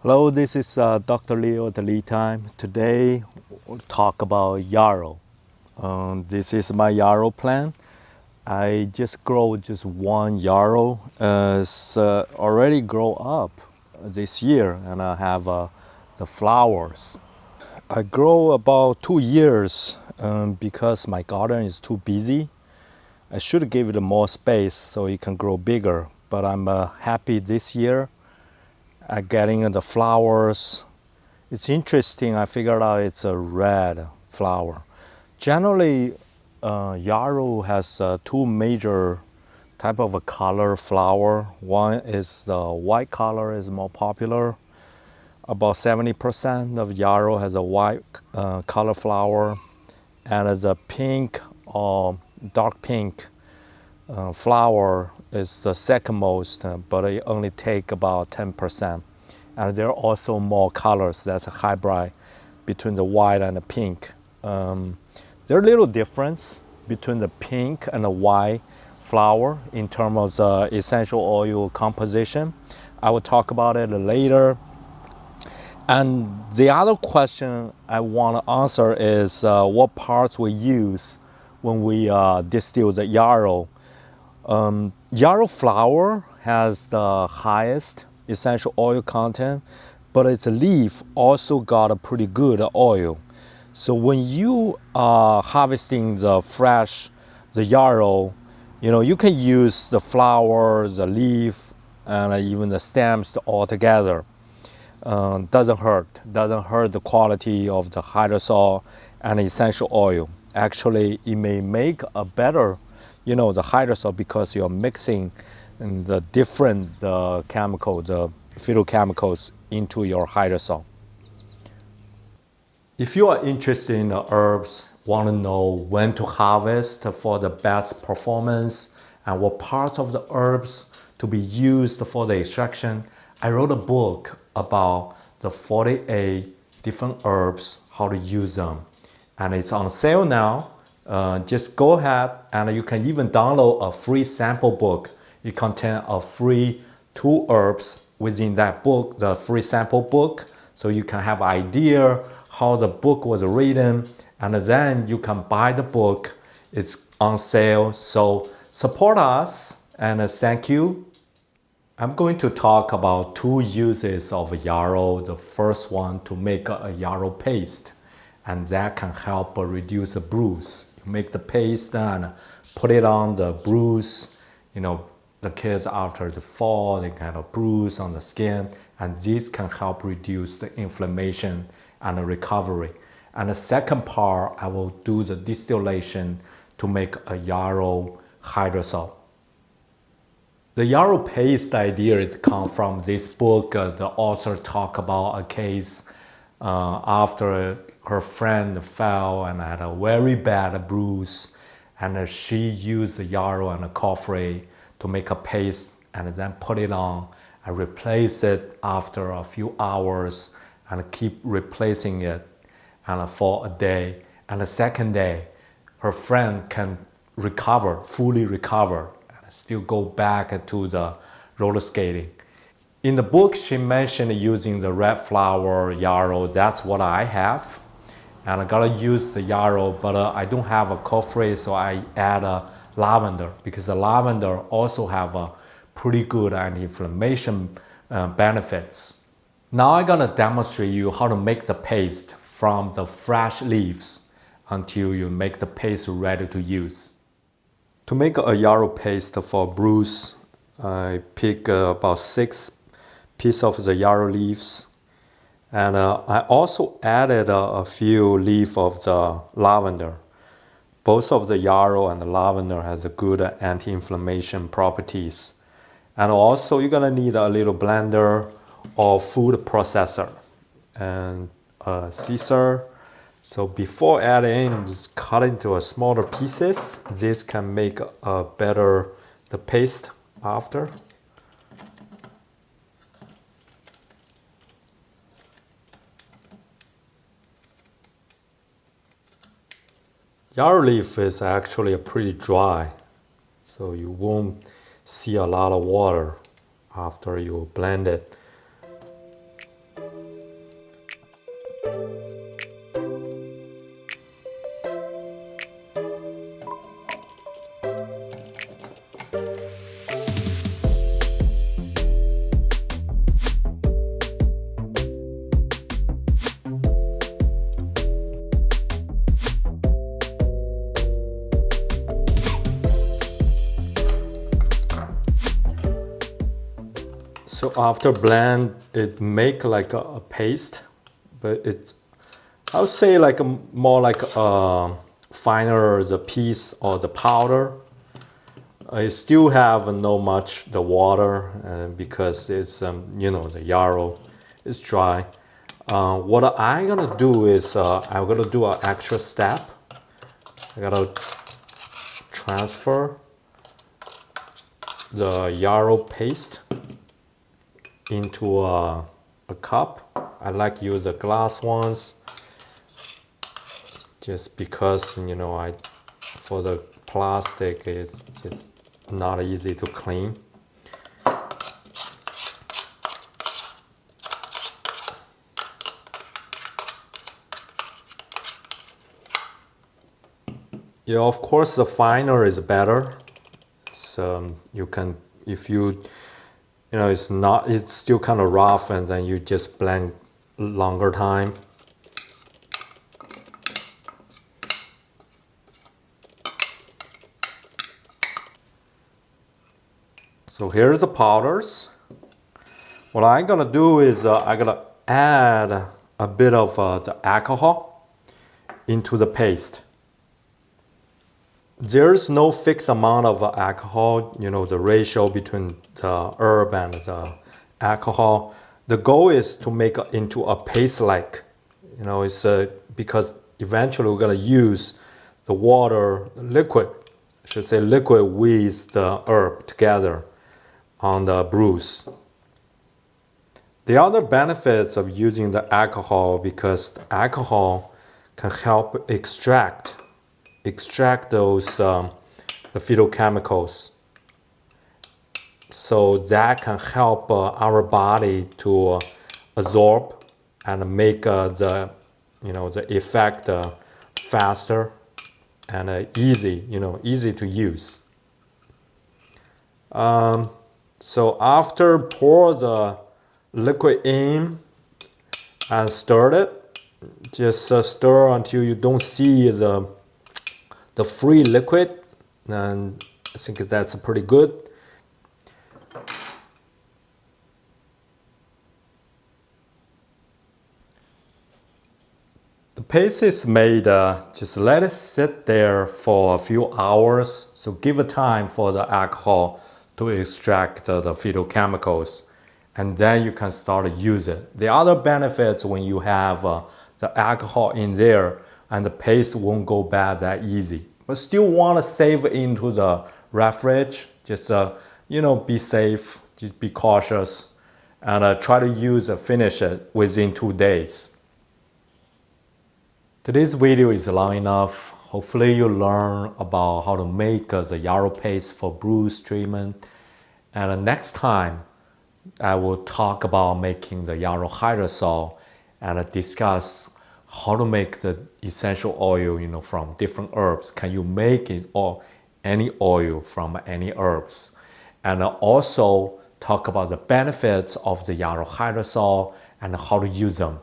Hello, this is Dr. Leo at LeTime. Today we'll talk about yarrow. This is my yarrow plant. I just grow just one yarrow. It's already grow up this year, and I have the flowers. I grow about 2 years because my garden is too busy. I should give it more space so it can grow bigger. But I'm happy this year at getting the flowers. It's interesting, I figured out it's a red flower. Generally, yarrow has two major type of a color flower. One is the white color is more popular. About 70% of yarrow has a white color flower, and as a pink or dark pink flower is the second most, but it only take about 10%. And there are also more colors. That's a hybrid between the white and the pink. There are little difference between the pink and the white flower in terms of the essential oil composition. I will talk about it later. And the other question I want to answer is what parts we use when we distill the yarrow. Yarrow flower has the highest essential oil content, but its leaf also got a pretty good oil. So when you are harvesting the yarrow, you can use the flower, the leaf, and even the stems all together. Doesn't hurt the quality of the hydrosol and essential oil. Actually, it may make a better, the hydrosol, because you're mixing the different chemical, the phytochemicals into your hydrosol. If you are interested in the herbs, want to know when to harvest for the best performance and what parts of the herbs to be used for the extraction, I wrote a book about the 48 different herbs, how to use them. And it's on sale now. Just go ahead, and you can even download a free sample book. It contains a free 2 herbs within that book, the free sample book, so you can have idea how the book was written, and then you can buy the book. It's on sale, so support us, and thank you. I'm going to talk about 2 uses of yarrow. The first one, to make a yarrow paste, and that can help reduce the bruise. You make the paste and put it on the bruise. The kids after the fall, they kind of bruise on the skin, and this can help reduce the inflammation and the recovery. And the second part, I will do the distillation to make a yarrow hydrosol. The yarrow paste idea is come from this book. The author talk about a case after her friend fell and had a very bad bruise, and she used the yarrow and the coffee to make a paste, and then put it on and replace it after a few hours, and keep replacing it and for a day. And the second day, her friend can fully recover, and still go back to the roller skating. In the book, she mentioned using the red flower yarrow. That's what I have. And I gotta use the yarrow, but I don't have a coffee, so I add a lavender, because the lavender also have a pretty good anti-inflammation benefits. Now I'm gonna demonstrate you how to make the paste from the fresh leaves until you make the paste ready to use. To make a yarrow paste for Bruise, I pick about 6 pieces of the yarrow leaves, and I also added a few leaves of the lavender. Both of the yarrow and the lavender has a good anti-inflammation properties. And also you're gonna need a little blender or food processor and a scissor. So before adding, just cut into a smaller pieces. This can make a better the paste after. Yarrow leaf is actually pretty dry, so you won't see a lot of water after you blend it. So after blend, it make like a paste, but it's, I would say like more like finer the piece or the powder. I still have no much the water because it's you know, the yarrow is dry. What I'm gonna do is I'm gonna do an extra step. I gotta transfer the yarrow paste into a cup. I like to use the glass ones just because, you know, for the plastic it's just not easy to clean. Yeah, of course the finer is better. So you can, if you know, it's still kind of rough, and then you just blend longer time. So here's the powders. What I'm gonna do is I'm gonna add a bit of the alcohol into the paste. There's no fixed amount of alcohol, you know, the ratio between the herb and the alcohol. The goal is to make it into a paste-like. You know, it's because eventually we're gonna use the water liquid, I should say liquid with the herb together on the bruise. The other benefits of using the alcohol, because the alcohol can help extract those the phytochemicals, so that can help our body to absorb and make the, you know, the effect faster and easy, you know, easy to use. So after pour the liquid in and stir it, just stir until you don't see the free liquid, and I think that's pretty good. The paste is made, just let it sit there for a few hours, so give it time for the alcohol to extract the phytochemicals, and then you can start to use it. The other benefits when you have the alcohol in there, and the paste won't go bad that easy. But still want to save it into the fridge. Just you know, be safe, just be cautious, and try to finish it within 2 days. Today's video is long enough. Hopefully you learn about how to make the yarrow paste for bruise treatment. And next time I will talk about making the yarrow hydrosol and discuss how to make the essential oil, you know, from different herbs. Can you make it or any oil from any herbs? And also talk about the benefits of the yarrow hydrosol and how to use them.